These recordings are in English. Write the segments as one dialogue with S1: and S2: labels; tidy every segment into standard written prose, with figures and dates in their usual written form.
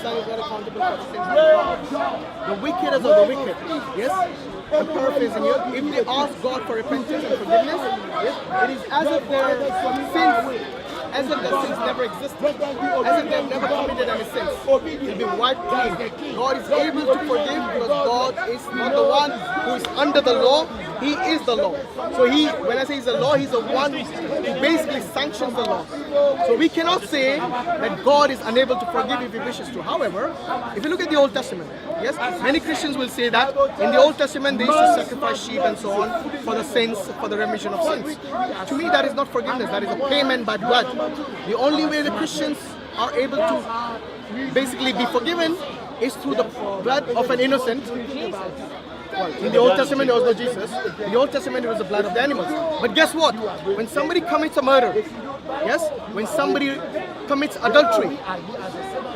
S1: Son is not accountable for the sins of the fathers. The wickedest of the wicked, yes? I'm paraphrasing here. If they ask God for repentance and forgiveness, yes, it is as if their sins never existed, as if they've never committed any sins. They'll be wiped clean. God is able to forgive because God is not the one who is under the law. He is the law. So when I say he's the law, he's the one who basically sanctions the law. So we cannot say that God is unable to forgive if he wishes to. However, if you look at the Old Testament, yes, many Christians will say that in the Old Testament they used to sacrifice sheep and so on for the sins, for the remission of sins. To me, that is not forgiveness. That is a payment by blood. The only way the Christians are able to basically be forgiven is through the blood of an innocent. In the Old Testament, there was no Jesus. In the Old Testament, it was the blood of the animals. But guess what? When somebody commits a murder, yes, when somebody commits adultery,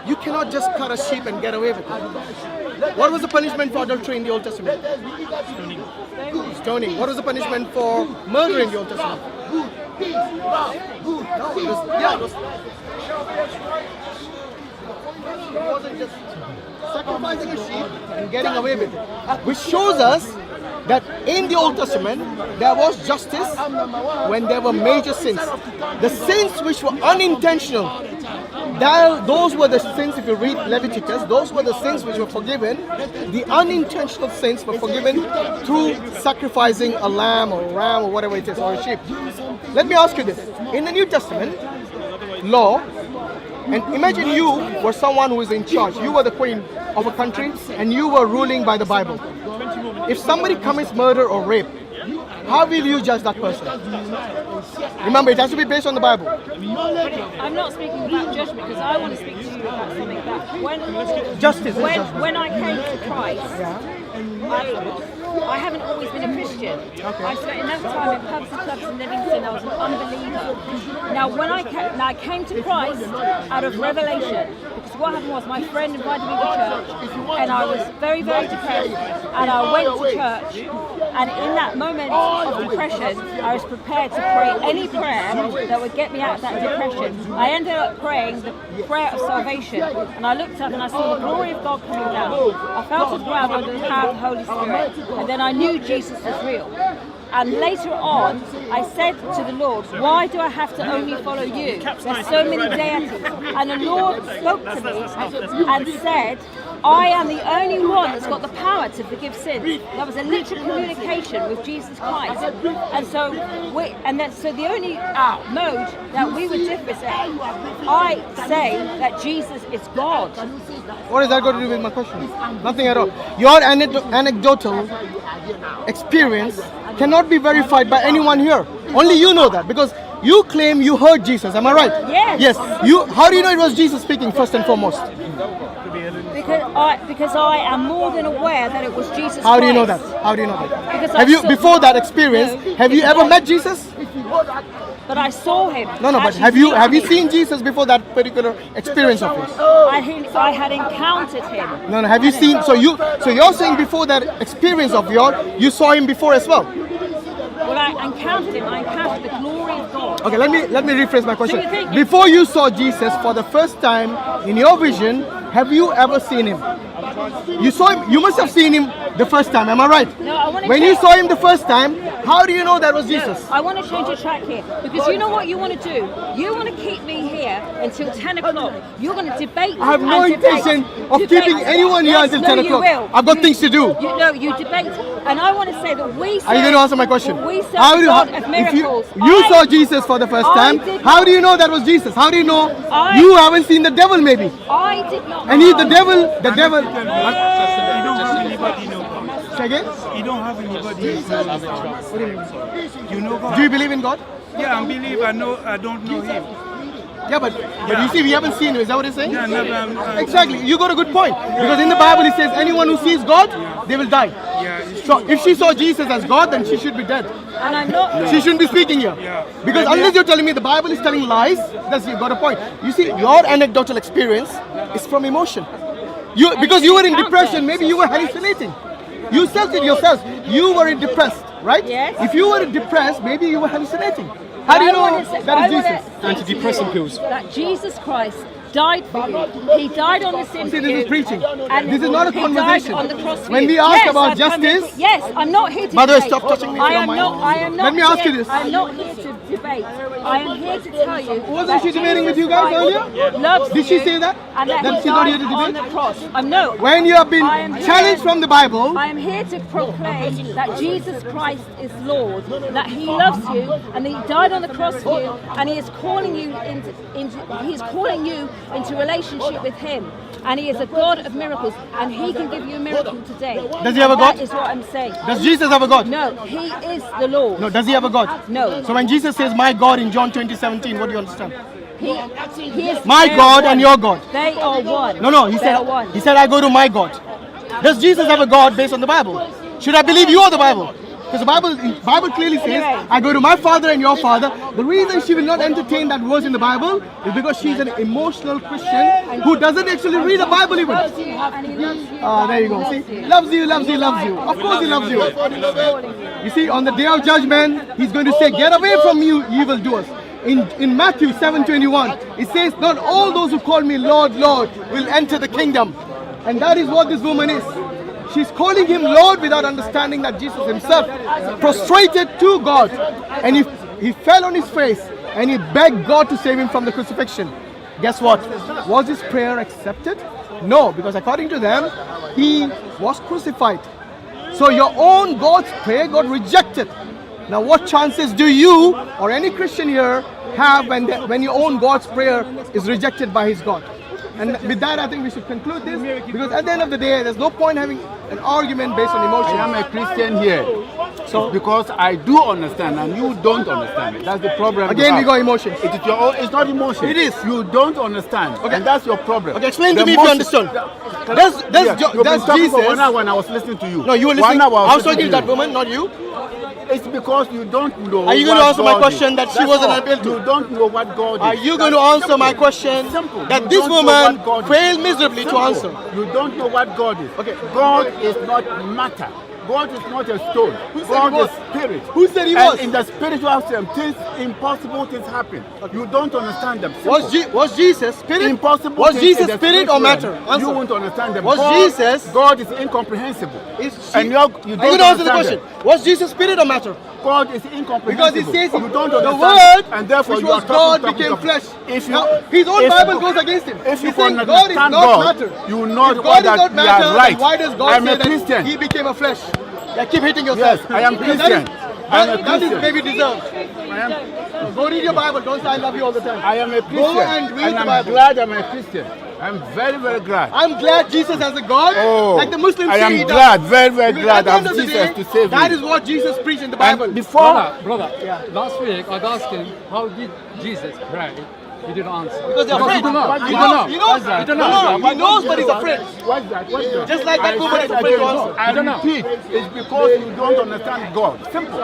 S1: you cannot just cut a sheep and get away with it. What was the punishment for adultery in the Old Testament? Stoning. Stoning. What was the punishment for murder in the Old Testament? It wasn't just sacrificing a sheep and getting away with it. Which shows us that in the Old Testament, there was justice when there were major sins. The sins which were unintentional, those were the sins, if you read Leviticus, those were the sins which were forgiven. The unintentional sins were forgiven through sacrificing a lamb or a ram or whatever it is, or a sheep. Let me ask you this. In the New Testament law, and imagine you were someone who is in charge. You were the queen of a country and you were ruling by the Bible. If somebody commits murder or rape, how will you judge that person? Remember, it has to be based on the Bible.
S2: I'm not speaking about judgment because I want to speak to you about something that when I came to Christ, I haven't always been a Christian. I spent enough time in pubs and clubs in Livingston. I was an unbeliever. Now, when I came to Christ out of revelation, because what happened was my friend invited me to church, and I was very, very depressed, and I went to church, and in that moment of depression, I was prepared to pray any prayer that would get me out of that depression. I ended up praying the prayer of salvation, and I looked up and I saw the glory of God coming down. I felt as well under the power of the Holy Spirit. And then I knew Jesus was real. And later on, I said to the Lord, why do I have to only follow you? There's so many deities. And the Lord spoke to me and said, I am the only one that's got the power to forgive sins. That was a literal communication with Jesus Christ. And so, so the only mode that we would differ is I say that Jesus is God.
S1: What is that got to do with my question? Nothing at all. Your anecdotal experience cannot be verified by anyone here. Only you know that because you claim you heard Jesus. Am I right?
S2: Yes.
S1: Yes. How do you know it was Jesus speaking first and foremost?
S2: Because I am more than aware that it was Jesus
S1: How
S2: Christ.
S1: do you know that? How do you know that?
S2: Because
S1: have you, before that experience, have you ever met Jesus?
S2: But I saw him.
S1: No, but have you seen Jesus before that particular experience of yours?
S2: I had encountered him.
S1: No, have you seen? So you're saying before that experience of yours, you saw him before as well?
S2: Well, I encountered him. I encountered the glory of God.
S1: Okay, let me rephrase my question. Before you saw Jesus for the first time in your vision, have you ever seen him? You saw him. You must have seen him the first time. Am I right?
S2: No, I want to.
S1: When you saw him the first time, how do you know that was Jesus?
S2: I want to change the track here because you know what you want to do. You want to keep me here until 10 o'clock. You're going to debate.
S1: I have no intention of keeping anyone here until 10 o'clock. I've got things to do.
S2: You debate, and I want to say that we.
S1: Are you going to answer my question?
S2: We serve God of miracles.
S1: If you saw Jesus for the first time, how do you know that was Jesus? How do you know you haven't seen the devil? Maybe.
S2: I did not.
S1: And the devil.
S3: You don't have anybody know God.
S1: Say again?
S3: You don't have anybody know God.
S1: What do you mean?
S3: You know God?
S1: Do you believe in God?
S3: Yeah, I believe. I don't know Him.
S1: Yeah, but you see, we haven't seen him. Is that what he's saying?
S3: Yeah, never.
S1: Exactly. You got a good point. Because in the Bible it says anyone who sees God, they will die.
S3: Yeah, it's
S1: So if she saw Jesus as God, then she should be dead.
S2: And I'm not.
S1: She shouldn't be speaking here.
S3: Yeah.
S1: Because unless you're telling me the Bible is telling lies, you've got a point. You see, your anecdotal experience is from emotion. Because you were in depression, maybe you were hallucinating. You said it yourself. You were depressed, right?
S2: Yes.
S1: If you were depressed, maybe you were hallucinating. How do you know that is Jesus?
S4: Antidepressant pills.
S2: That Jesus Christ died for you. He died on the sin
S1: See,
S2: for
S1: this
S2: you.
S1: is preaching.
S2: And
S1: This is not a
S2: he
S1: conversation.
S2: died on the cross for
S1: When
S2: you.
S1: we ask
S2: Yes,
S1: about
S2: I've come
S1: justice-
S2: here yes, I'm not here to
S1: By the way,
S2: debate.
S1: stop touching me if
S2: I
S1: you don't
S2: am
S1: mind.
S2: not. I am not.
S1: Let me ask you
S2: here-
S1: this.
S2: I'm not here to debate. I am here to tell you.
S1: Wasn't
S2: that
S1: she debating with you
S2: Jesus
S1: guys
S2: Christ
S1: earlier?
S2: loves
S1: Did she
S2: you
S1: say that?
S2: And that
S1: That
S2: he
S1: she's not here
S2: died
S1: to
S2: on
S1: debate?
S2: the cross. No.
S1: When you have been
S2: I am
S1: challenged
S2: here-
S1: from the Bible,
S2: I am here to proclaim that Jesus Christ is Lord, that He loves you, and that He died on the cross for you, and He is calling you into relationship with Him. And He is a God of miracles, and He can give you a miracle today.
S1: Does He have a God?
S2: That is what I'm saying.
S1: does Jesus have a God?
S2: No, He is the Lord.
S1: No, does He have a God?
S2: No.
S1: So when Jesus says, my God in John 20:17, what do you understand?
S2: He is
S1: My
S2: they are
S1: God
S2: one.
S1: and your God.
S2: They are one.
S1: No, he
S2: They are one.
S1: said, I go to my God. Does Jesus have a God based on the Bible? Should I believe you or the Bible? Because the Bible clearly says, I go to my Father and your Father. The reason she will not entertain that verse in the Bible is because she's an emotional Christian who doesn't actually read the Bible even.
S2: Loves you and He loves you.
S1: There you go.
S2: He
S1: See, loves you, loves you, loves you. Of course He loves you. You see, on the day of judgment, He's going to say, get away from you, evildoers. In Matthew 7:21, it says, not all those who call me Lord, Lord will enter the kingdom. And that is what this woman is. She's calling Him Lord without understanding that Jesus Himself prostrated to God. And he fell on his face and he begged God to save him from the crucifixion. Guess what? Was his prayer accepted? No, because according to them, he was crucified. So your own God's prayer got rejected. Now what chances do you or any Christian here have when your own God's prayer is rejected by his God? And with that, I think we should conclude this, because at the end of the day, there's no point having an argument based on emotion.
S4: I am a Christian here, so because I do understand and you don't understand it. That's the problem.
S1: Again, we got emotions.
S4: It is your own. It's not emotion.
S1: It is.
S4: You don't understand, and that's your problem.
S1: Okay, explain to me if you understood. Does Jesus?
S4: For 1 hour when I was listening to you.
S1: No, you were listening.
S4: 1 hour
S1: I was talking to
S4: you.
S1: that woman, not you.
S4: It's because you don't know.
S1: Are you going to
S4: what
S1: answer my
S4: God
S1: question
S4: is.
S1: that she
S4: That's
S1: wasn't
S4: all.
S1: able to?
S4: You don't know what God is.
S1: Are you going
S4: That's
S1: to answer
S4: simple.
S1: my question
S4: Simple.
S1: that
S4: You
S1: this
S4: don't know
S1: woman
S4: what God is.
S1: failed miserably to
S4: Simple.
S1: answer?
S4: You don't know what God is.
S1: Okay.
S4: God is not matter. God is not a stone.
S1: Who said
S4: God
S1: he was?
S4: is spirit.
S1: Who said he
S4: And
S1: was?
S4: in the spiritual realm, things, impossible things happen. You don't understand them. Simple.
S1: Was Jesus spirit?
S4: Impossible
S1: Was
S4: things
S1: Jesus
S4: in the
S1: spirit or
S4: spiritual
S1: matter?
S4: realm.
S1: Answer.
S4: You won't understand them.
S1: Was
S4: God,
S1: Jesus?
S4: God is incomprehensible.
S1: Is
S4: And you
S1: are
S4: don't
S1: you going to answer the
S4: understand
S1: question? Was Jesus spirit or matter?
S4: God is
S1: Because
S4: incomprehensible.
S1: it says
S4: you don't
S1: the
S4: understand
S1: word,
S4: and therefore
S1: which
S4: you
S1: was
S4: are
S1: God,
S4: talking,
S1: became
S4: talking.
S1: flesh.
S4: If you,
S1: Now, his own
S4: if
S1: Bible
S4: you-
S1: goes against him.
S4: If you
S1: He's saying
S4: can
S1: God is
S4: understand
S1: not
S4: God,
S1: matter.
S4: you know
S1: If God is
S4: that
S1: not
S4: you
S1: matter,
S4: are right.
S1: then why does God
S4: I'm
S1: say
S4: a Christian.
S1: that he became a flesh? Yeah, keep hitting yourself.
S4: Yes, I am
S1: Because
S4: Christian.
S1: That
S4: I am
S1: is,
S4: a
S1: that is
S4: Christian.
S1: maybe deserved.
S4: I am,
S1: Go read your Bible. Don't say I love you all the time.
S4: I am a Christian.
S1: Go and read the
S4: I'm
S1: Bible.
S4: glad I'm a Christian. I'm very, very glad.
S1: I'm glad Jesus has a God. Like the Muslims
S4: I
S1: say
S4: am
S1: he does.
S4: glad, very, very
S1: Because
S4: glad
S1: at the
S4: I
S1: end
S4: have
S1: of the
S4: Jesus
S1: day,
S4: to save
S1: that
S4: me.
S1: is what Jesus preached in the Bible.
S4: And before,
S3: Brother, last week I asked him, how did Jesus pray? He didn't answer.
S1: Because they're afraid.
S3: You don't know.
S1: He
S3: You
S1: knows,
S3: don't
S1: he
S3: know.
S1: knows,
S3: You don't
S1: no,
S3: know.
S1: he knows, but he's afraid.
S4: What's that? What's that?
S1: Just like that
S4: I
S1: woman is
S4: said
S1: afraid to
S4: again,
S1: answer.
S4: I
S3: don't know.
S4: repeat, it's because you don't understand God. Simple.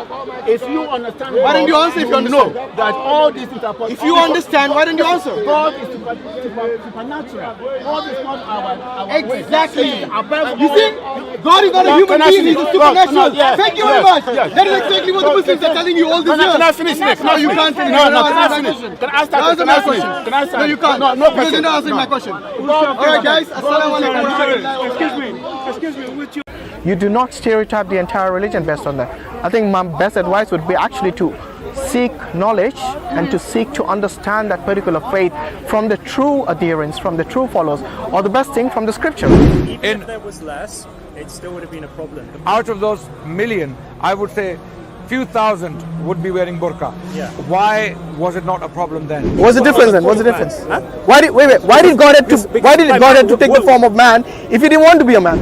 S4: If you understand God,
S1: Why don't you answer if you understand?
S4: know that all these things are possible.
S1: If you understand, why don't you answer?
S4: God is supernatural. God is not our
S1: Exactly.
S4: ways. Above
S1: You
S4: all-
S1: see, God is not a
S4: Can
S1: human
S4: I
S1: being,
S4: finish?
S1: he's a
S4: God,
S1: supernatural.
S4: no, yes,
S1: Thank you very
S4: yes,
S1: much.
S4: yes.
S1: That is exactly what the Muslims are telling you all these years.
S4: Can I finish next?
S1: No, you can't finish.
S4: No,
S1: No,
S4: can I
S1: answer my
S4: finish?
S1: question.
S4: Can I start?
S1: Answer
S4: Can
S1: my
S4: I finish?
S1: question.
S4: Can I start?
S1: No, you can't.
S4: No,
S1: Because
S4: question.
S1: you're not answering
S4: No.
S1: my question. Alright guys, assalamu alaikum.
S3: Excuse me, with you.
S1: You do not stereotype the entire religion based on that. I think my best advice would be actually to seek knowledge and to seek to understand that particular faith from the true adherents, from the true followers, or the best thing from the scripture.
S5: Even if there was less, it still would have been a problem.
S6: Out of those million, I would say few thousand would be wearing burqa.
S5: Yeah.
S6: Why was it not a problem then?
S1: What's the difference then? What's the difference? Why did God have to take the form of man if he didn't want to be a man?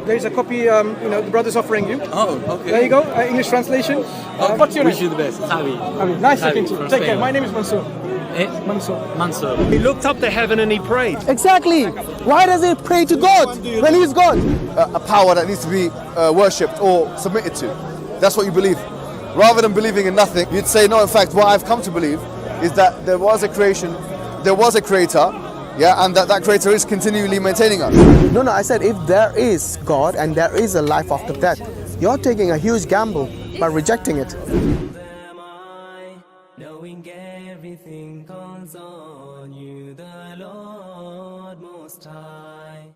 S7: There's a copy, the brother's offering you.
S8: Oh, okay.
S7: There you go, English translation. What's your
S8: Wish
S7: name?
S8: you the best. Javi.
S7: Nice
S8: Javi
S7: talking to you.
S8: from
S7: Take care.
S8: Spain.
S7: My name is Mansoor.
S8: Eh?
S7: Mansoor.
S8: Mansur.
S5: He looked up to heaven and he prayed.
S1: Exactly. Why does he pray to God when he's God?
S9: A power that needs to be worshipped or submitted to. That's what you believe. Rather than believing in nothing, you'd say, no, in fact, what I've come to believe is that there was a creation, there was a creator, yeah, and that creator is continually maintaining us.
S1: No, I said if there is God and there is a life after death, you're taking a huge gamble by rejecting it.
S10: Knowing everything concerns you, the Lord.
S8: I.